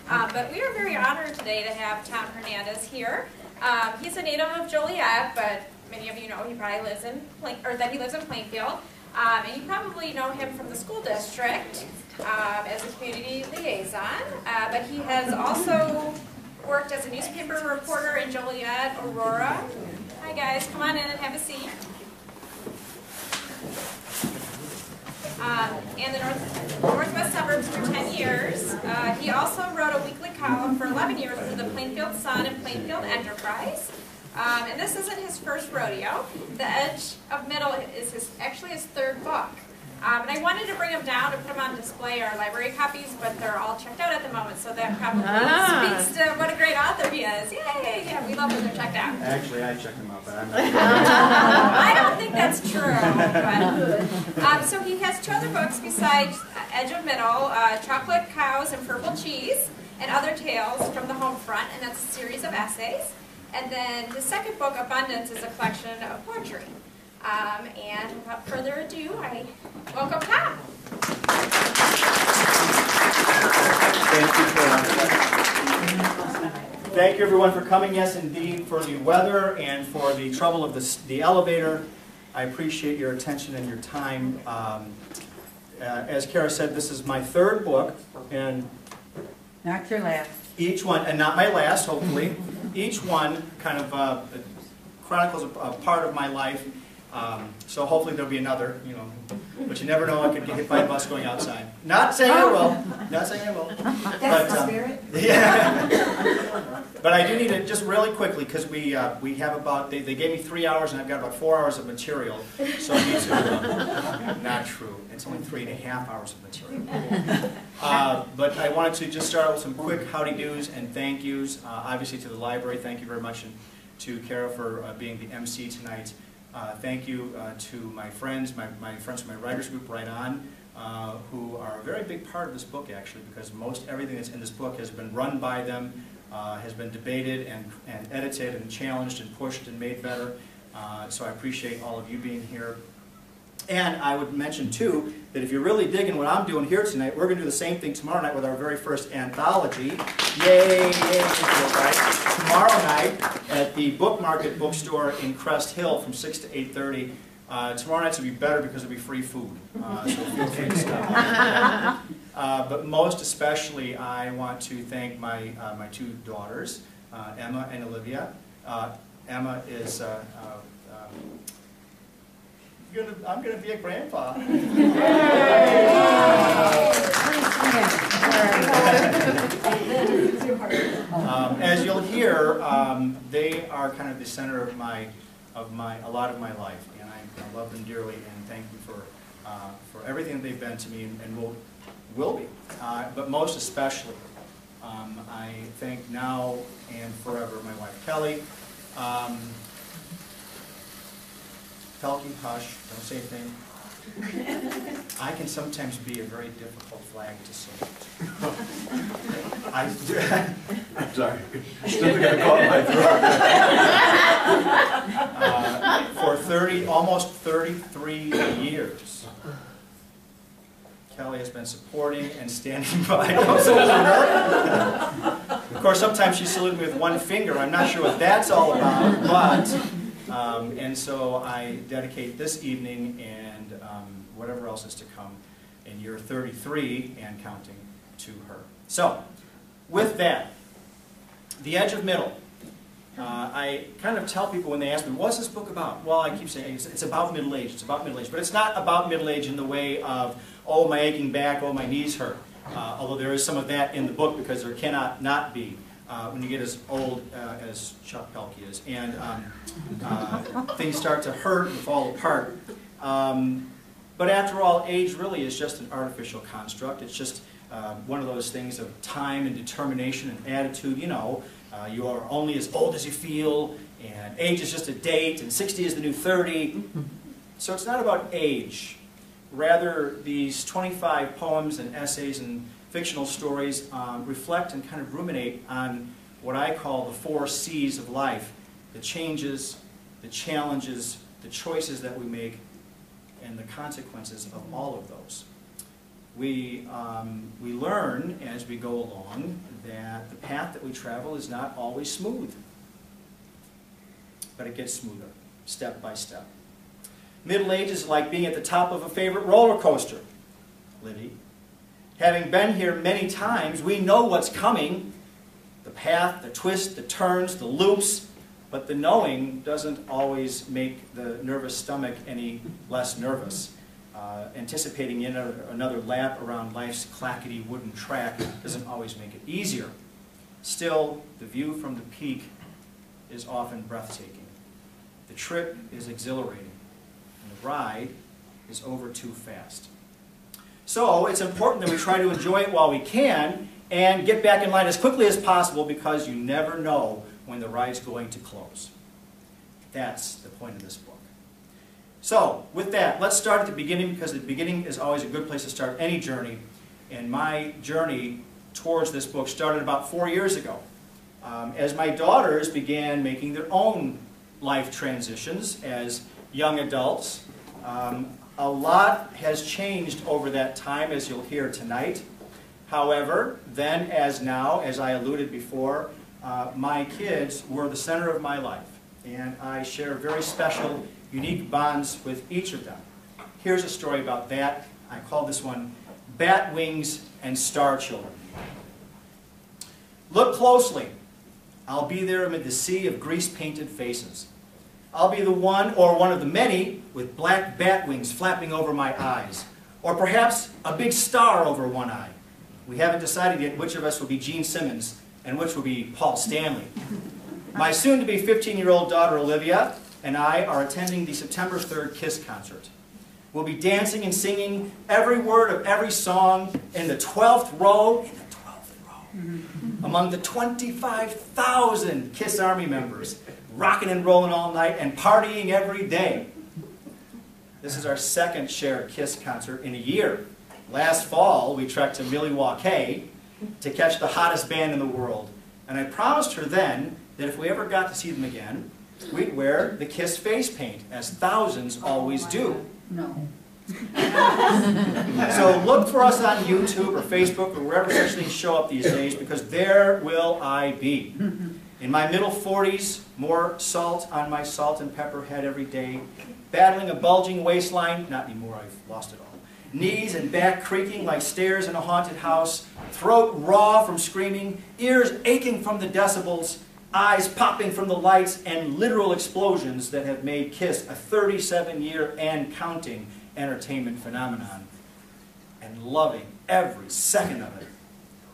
But we are very honored today to have Tom Hernandez here. He's a native of Joliet, but many of you know he probably lives in he lives in Plainfield. And you probably know him from the school district as a community liaison. But he has also worked as a newspaper reporter in Joliet, Aurora. Hi guys, come on in and have a seat. And the Northwest suburbs for 10 years. He also wrote a weekly column for 11 years for the Plainfield Sun and Plainfield Enterprise. And this isn't his first rodeo. The Edge of Middle is actually his third book. And I wanted to bring them down to put them on display, our library copies, but they're all checked out at the moment, so that probably speaks to what a great author he is. Yay! Yeah, we love when they're checked out. Actually, I checked them out, but I'm not. I don't think that's true. But, so he has two other books besides Edge of Middle, Chocolate Cows and Purple Cheese, and Other Tales from the Home Front, and that's a series of essays. And then the second book, Abundance, is a collection of poetry. And without further ado, I welcome Tom. Thank you, everyone, for coming. Yes, indeed, for the weather and for the trouble of the elevator. I appreciate your attention and your time. As Kara said, this is my third book, and not your last. Each one, and not my last, hopefully. Each one kind of chronicles a part of my life. So hopefully there'll be another, you know, but you never know. I could get hit by a bus going outside. Not saying I will. Not saying I will. That's the spirit. Yeah. But I do need to just really quickly, because we have about they gave me 3 hours and I've got about 4 hours of material. So I need to. Not true. It's only 3.5 hours of material. But I wanted to just start out with some quick howdy do's and thank yous. Obviously to the library, thank you very much, and to Kara for being the MC tonight. Thank you to my friends, my friends from my writers group, WriteOn, who are a very big part of this book, actually, because most everything that's in this book has been run by them, has been debated and edited and challenged and pushed and made better. So I appreciate all of you being here. And I would mention, too, that if you're really digging what I'm doing here tonight, we're going to do the same thing tomorrow night with our very first anthology. Yay! Yay! Tomorrow night at the Book Market bookstore in Crest Hill from 6 to 8:30. Tomorrow night's will be better because it'll be free food. So feel free to stop. But most especially, I want to thank my two daughters, Emma and Olivia. Emma is... I'm going to be a grandpa. As you'll hear, they are kind of the center of a lot of my life, and I love them dearly, and thank you for everything that they've been to me, and will be. But most especially, I thank now and forever my wife Kelly. Pelkey, hush, don't say a thing. I can sometimes be a very difficult flag to salute. I'm sorry. I still got to call my throat. For almost 33 years, Kelly has been supporting and standing by. Of course, sometimes she saluted me with one finger. I'm not sure what that's all about, but... and so I dedicate this evening and whatever else is to come in year 33 and counting to her. So, with that, The Edge of Middle. I kind of tell people when they ask me, what's this book about? Well, I keep saying it's about middle age. It's about middle age. But it's not about middle age in the way of, oh, my aching back, oh, my knees hurt. Although there is some of that in the book because there cannot not be. When you get as old as Chuck Pelkey is, and things start to hurt and fall apart. But after all, age really is just an artificial construct. It's just one of those things of time and determination and attitude. You know, you are only as old as you feel, and age is just a date, and 60 is the new 30. So it's not about age. Rather, these 25 poems and essays and fictional stories reflect and kind of ruminate on what I call the 4 C's of life: the changes, the challenges, the choices that we make, and the consequences of all of those. We learn as we go along that the path that we travel is not always smooth, but it gets smoother, step by step. Middle age is like being at the top of a favorite roller coaster, Liddy. Having been here many times, we know what's coming, the path, the twists, the turns, the loops, but the knowing doesn't always make the nervous stomach any less nervous. Anticipating yet another lap around life's clackety wooden track doesn't always make it easier. Still, the view from the peak is often breathtaking. The trip is exhilarating, and the ride is over too fast. So it's important that we try to enjoy it while we can and get back in line as quickly as possible, because you never know when the ride's going to close. That's the point of this book. So, with that, let's start at the beginning, because the beginning is always a good place to start any journey. And my journey towards this book started about 4 years ago. As my daughters began making their own life transitions as young adults, a lot has changed over that time, as you'll hear tonight. However, then as now, as I alluded before, my kids were the center of my life. And I share very special, unique bonds with each of them. Here's a story about that. I call this one Bat Wings and Star Children. Look closely. I'll be there amid the sea of grease-painted faces. I'll be the one, or one of the many, with black bat wings flapping over my eyes. Or perhaps a big star over one eye. We haven't decided yet which of us will be Gene Simmons and which will be Paul Stanley. My soon-to-be 15-year-old daughter Olivia and I are attending the September 3rd KISS concert. We'll be dancing and singing every word of every song in the 12th row, among the 25,000 KISS Army members, rocking and rolling all night and partying every day. This is our second shared KISS concert in a year. Last fall, we trekked to Milwaukee to catch the hottest band in the world. And I promised her then that if we ever got to see them again, we'd wear the KISS face paint, as thousands always do. No. So look for us on YouTube or Facebook or wherever such things show up these days, because there will I be. In my middle 40s, more salt on my salt and pepper head every day, battling a bulging waistline, not anymore, I've lost it all. Knees and back creaking like stairs in a haunted house, throat raw from screaming, ears aching from the decibels, eyes popping from the lights, and literal explosions that have made KISS a 37-year and counting entertainment phenomenon, and loving every second of it.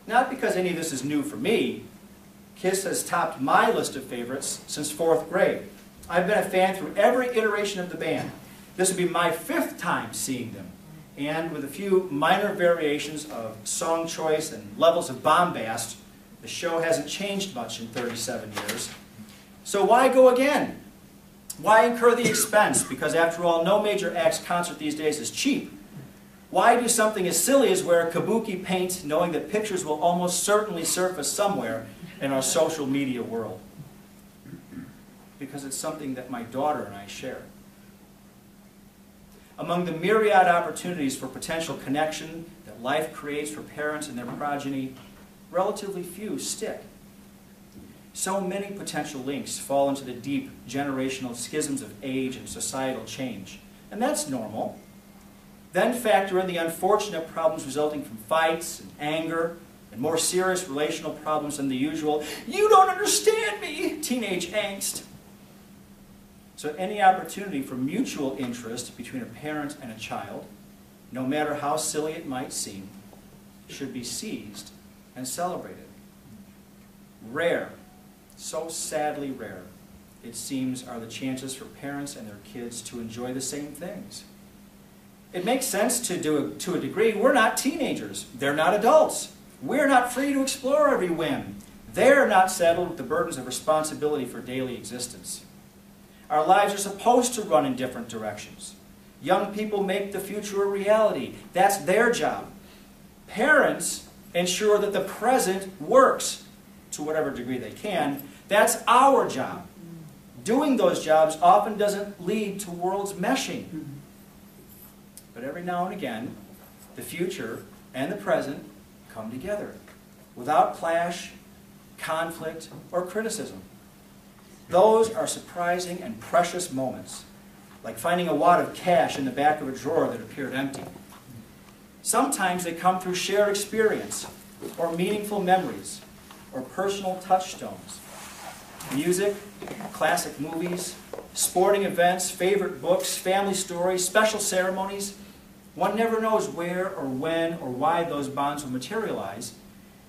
Not because any of this is new for me. KISS has topped my list of favorites since 4th grade. I've been a fan through every iteration of the band. This will be my 5th time seeing them, and with a few minor variations of song choice and levels of bombast, the show hasn't changed much in 37 years. So why go again? Why incur the expense? Because after all, no major act's concert these days is cheap. Why do something as silly as wear kabuki paint, knowing that pictures will almost certainly surface somewhere in our social media world? Because it's something that my daughter and I share. Among the myriad opportunities for potential connection that life creates for parents and their progeny, relatively few stick. So many potential links fall into the deep generational schisms of age and societal change. And that's normal. Then factor in the unfortunate problems resulting from fights and anger and more serious relational problems than the usual "you don't understand me" teenage angst. So any opportunity for mutual interest between a parent and a child, no matter how silly it might seem, should be seized and celebrated. Rare, so sadly rare, it seems, are the chances for parents and their kids to enjoy the same things. It makes sense to a degree. We're not teenagers. They're not adults. We're not free to explore every whim. They're not saddled with the burdens of responsibility for daily existence. Our lives are supposed to run in different directions. Young people make the future a reality. That's their job. Parents ensure that the present works to whatever degree they can. That's our job. Doing those jobs often doesn't lead to worlds meshing. But every now and again, the future and the present come together without clash, conflict, or criticism. Those are surprising and precious moments, like finding a wad of cash in the back of a drawer that appeared empty. Sometimes they come through shared experience, or meaningful memories, or personal touchstones. Music, classic movies, sporting events, favorite books, family stories, special ceremonies. One never knows where or when or why those bonds will materialize.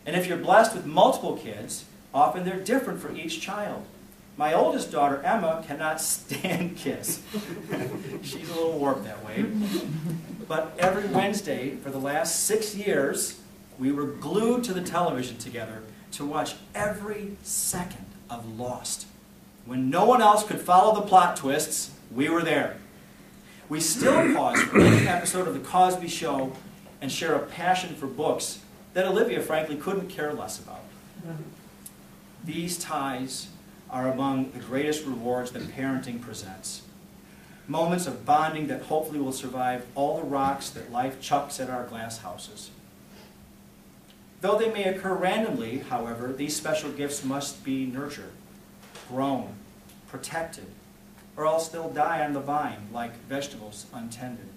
And if you're blessed with multiple kids, often they're different for each child. My oldest daughter, Emma, cannot stand Kiss. She's a little warped that way. But every Wednesday for the last 6 years, we were glued to the television together to watch every second of Lost. When no one else could follow the plot twists, we were there. We still pause for each episode of The Cosby Show and share a passion for books that Olivia, frankly, couldn't care less about. These ties are among the greatest rewards that parenting presents. Moments of bonding that hopefully will survive all the rocks that life chucks at our glass houses. Though they may occur randomly, however, these special gifts must be nurtured, grown, protected, or else they'll die on the vine like vegetables untended.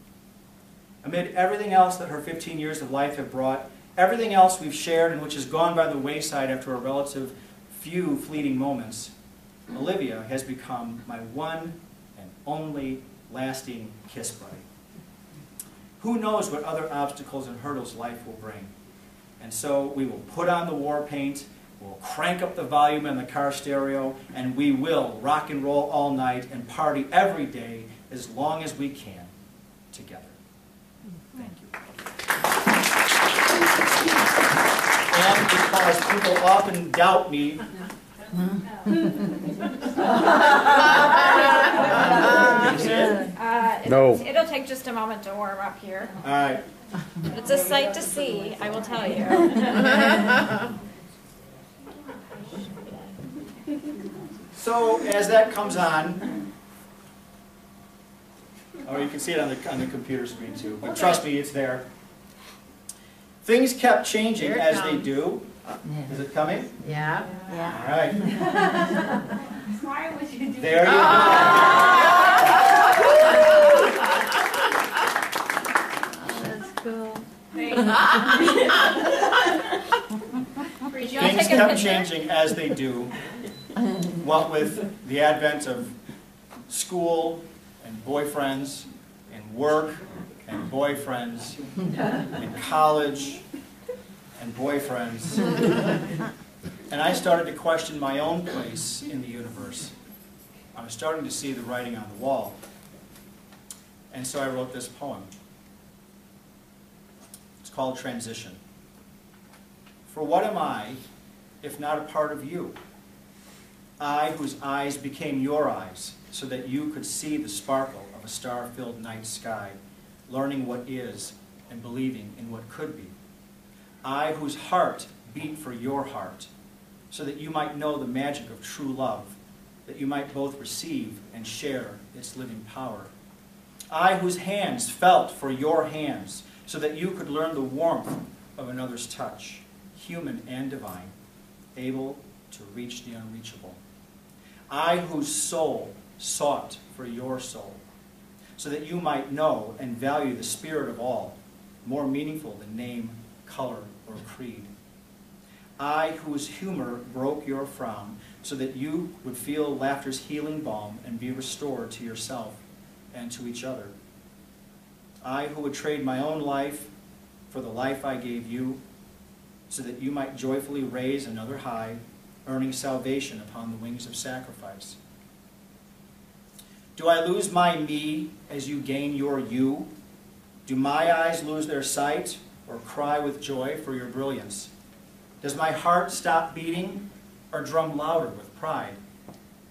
Amid everything else that her 15 years of life have brought, everything else we've shared and which has gone by the wayside after a relative few fleeting moments, Olivia has become my one and only lasting kiss buddy. Who knows what other obstacles and hurdles life will bring? And so we will put on the war paint, we'll crank up the volume in the car stereo, and we will rock and roll all night and party every day as long as we can together. Thank you. And because people often doubt me, No. It'll take just a moment to warm up here. all right. It's a sight to see, I will tell you. So as that comes on, oh, you can see it on the computer screen too, but trust me, it's there. Things kept changing as they do. Is it coming? Yeah. All right. Why would you do There you go. That's cool. Things kept changing as they do. What with the advent of school and boyfriends and work and boyfriends and college and boyfriends. And I started to question my own place in the universe. I was starting to see the writing on the wall. And so I wrote this poem. It's called Transition. For what am I, if not a part of you? I whose eyes became your eyes, so that you could see the sparkle of a star-filled night sky, learning what is and believing in what could be. I whose heart beat for your heart, so that you might know the magic of true love, that you might both receive and share its living power. I whose hands felt for your hands, so that you could learn the warmth of another's touch, human and divine, able to reach the unreachable. I whose soul sought for your soul, so that you might know and value the spirit of all, more meaningful than name, color, or creed. I whose humor broke your frown, so that you would feel laughter's healing balm and be restored to yourself and to each other. I who would trade my own life for the life I gave you, so that you might joyfully raise another high, earning salvation upon the wings of sacrifice. Do I lose my me as you gain your you? Do my eyes lose their sight or cry with joy for your brilliance? Does my heart stop beating or drum louder with pride?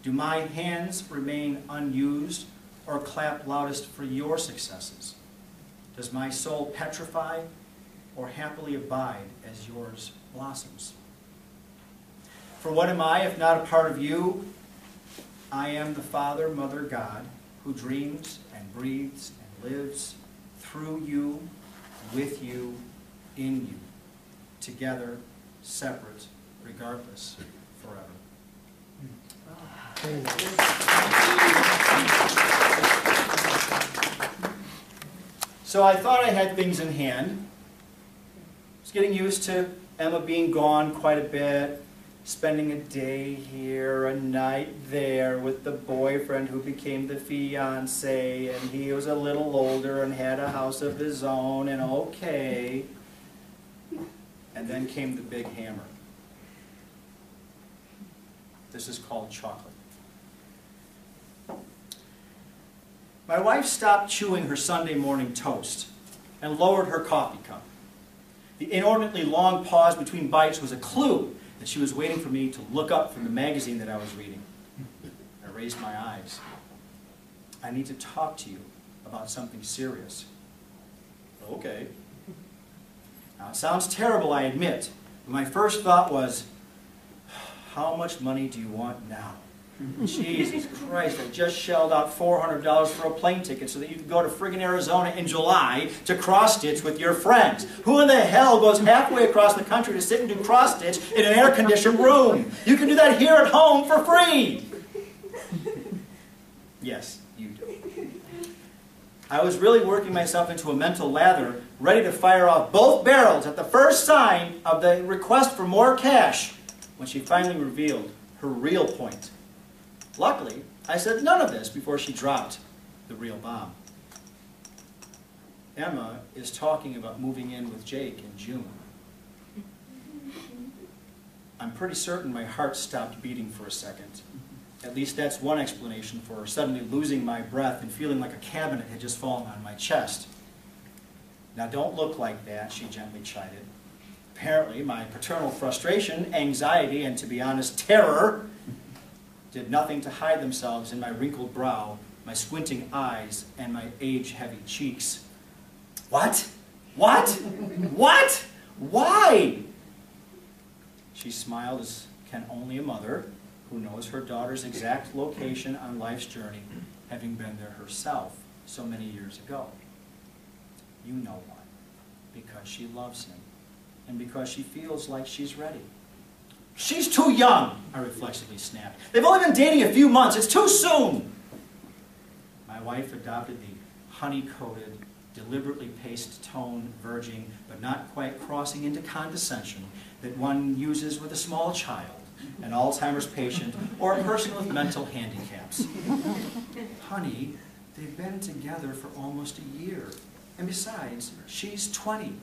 Do my hands remain unused or clap loudest for your successes? Does my soul petrify or happily abide as yours blossoms? For what am I if not a part of you? I am the Father, Mother, God, who dreams and breathes and lives through you with you, in you, together, separate, regardless, forever. So I thought I had things in hand. I was getting used to Emma being gone quite a bit, spending a day here, a night there with the boyfriend who became the fiancé, and he was a little older and had a house of his own, and okay. And then came the big hammer. This is called chocolate. My wife stopped chewing her Sunday morning toast and lowered her coffee cup. The inordinately long pause between bites was a clue that she was waiting for me to look up from the magazine that I was reading. I raised my eyes. I need to talk to you about something serious. Okay. Now, it sounds terrible, I admit, but my first thought was, how much money do you want now? Jesus Christ, I just shelled out $400 for a plane ticket so that you could go to friggin' Arizona in July to cross-stitch with your friends. Who in the hell goes halfway across the country to sit and do cross-stitch in an air-conditioned room? You can do that here at home for free. Yes, you do. I was really working myself into a mental lather, ready to fire off both barrels at the first sign of the request for more cash, when she finally revealed her real point. Luckily, I said none of this before she dropped the real bomb. Emma is talking about moving in with Jake in June. I'm pretty certain my heart stopped beating for a second. At least that's one explanation for suddenly losing my breath and feeling like a cabinet had just fallen on my chest. Now don't look like that, she gently chided. Apparently, my paternal frustration, anxiety, and to be honest, terror did nothing to hide themselves in my wrinkled brow, my squinting eyes, and my age-heavy cheeks. What? What? What? Why? She smiled as can only a mother who knows her daughter's exact location on life's journey, having been there herself so many years ago. You know why. Because she loves him, and because she feels like she's ready. She's too young, I reflexively snapped. They've only been dating a few months. It's too soon. My wife adopted the honey-coated, deliberately paced tone, verging, but not quite crossing into condescension, that one uses with a small child, an Alzheimer's patient, or a person with mental handicaps. Honey, they've been together for almost a year. And besides, she's 20.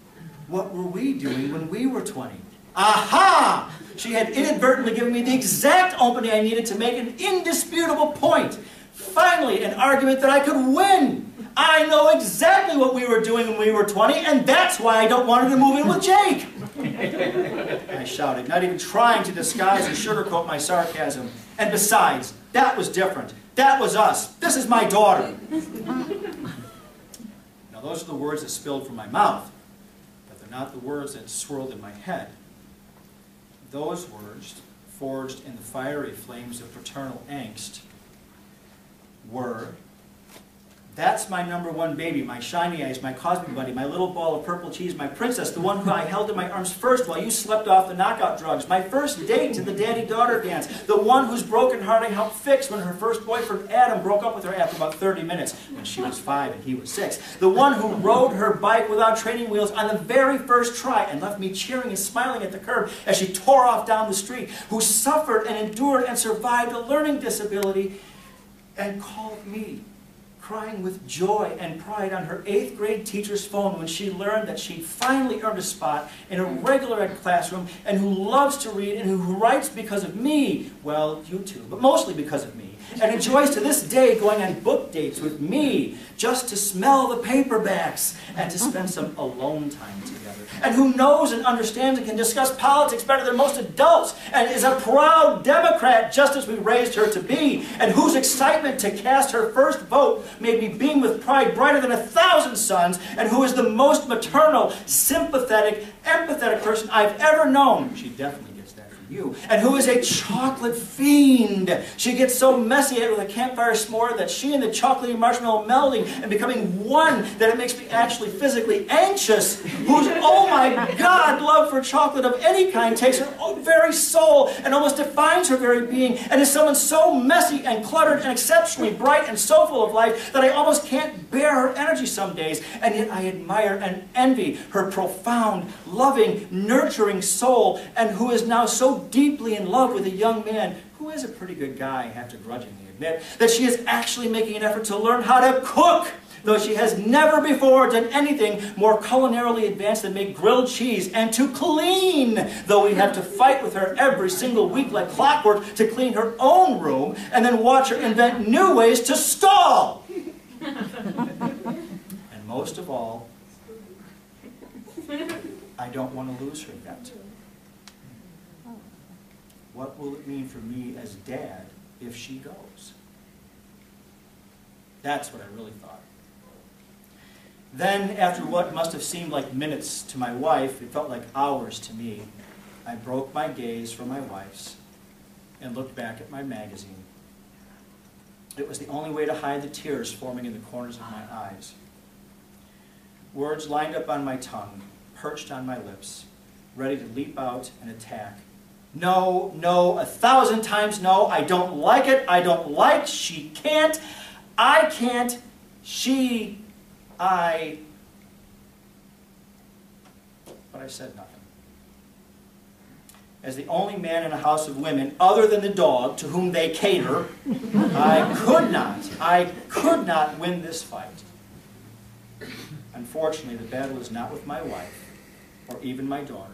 What were we doing when we were 20? Aha! She had inadvertently given me the exact opening I needed to make an indisputable point. Finally, an argument that I could win. I know exactly what we were doing when we were 20, and that's why I don't want her to move in with Jake. I shouted, not even trying to disguise or sugarcoat my sarcasm. And besides, that was different. That was us. This is my daughter. Now, those are the words that spilled from my mouth, but they're not the words that swirled in my head. Those words, forged in the fiery flames of paternal angst, were, that's my #1 baby, my shiny eyes, my Cosby buddy, my little ball of purple cheese, my princess, the one who I held in my arms first while you slept off the knockout drugs, my first date to the daddy-daughter dance, the one whose broken heart I helped fix when her first boyfriend Adam broke up with her after about 30 minutes when she was 5 and he was 6, the one who rode her bike without training wheels on the very first try and left me cheering and smiling at the curb as she tore off down the street, who suffered and endured and survived a learning disability and called me, crying with joy and pride on her 8th grade teacher's phone when she learned that she'd finally earned a spot in a regular ed classroom, and who loves to read and who writes because of me, well, you too, but mostly because of me, and enjoys to this day going on book dates with me just to smell the paperbacks and to spend some alone time together, and who knows and understands and can discuss politics better than most adults, and is a proud Democrat just as we raised her to be, and whose excitement to cast her first vote made me beam with pride brighter than 1,000 suns, and who is the most maternal, sympathetic, empathetic person I've ever known. She definitely gets that from you. And who is a chocolate fiend. She gets so messy with a campfire s'more that she and the chocolatey marshmallow melding and becoming one that it makes me actually physically anxious. Whose, oh my God, love for chocolate of any kind takes her very soul and almost defines her very being, and is someone so messy and cluttered and exceptionally bright and so full of life that I almost can't bear her energy some days, and yet I admire and envy her profound, loving, nurturing soul, and who is now so deeply in love with a young man who is a pretty good guy, I have to grudgingly admit, that she is actually making an effort to learn how to cook, though she has never before done anything more culinarily advanced than make grilled cheese, and to clean, though we have to fight with her every single week like clockwork to clean her own room, and then watch her invent new ways to stall. And most of all, I don't want to lose her yet. What will it mean for me as dad if she goes? That's what I really thought. Then, after what must have seemed like minutes to my wife, it felt like hours to me, I broke my gaze from my wife's and looked back at my magazine. It was the only way to hide the tears forming in the corners of my eyes. Words lined up on my tongue, perched on my lips, ready to leap out and attack. No, no, 1,000 times no, I don't like it, I don't like, she can't, I can't, she, but I said nothing. As the only man in a house of women, other than the dog to whom they cater, I could not win this fight. Unfortunately, the battle is not with my wife, or even my daughter,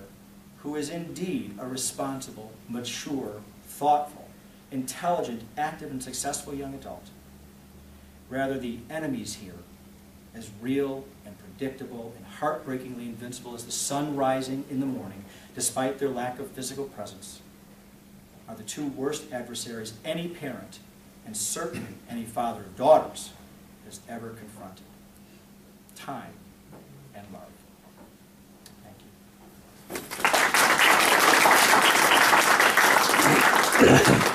who is indeed a responsible, mature, thoughtful, intelligent, active, and successful young adult. Rather, the enemies here, as real and predictable and heartbreakingly invincible as the sun rising in the morning, despite their lack of physical presence, are the two worst adversaries any parent, and certainly any father of daughters, has ever confronted. Time and love. Thank you.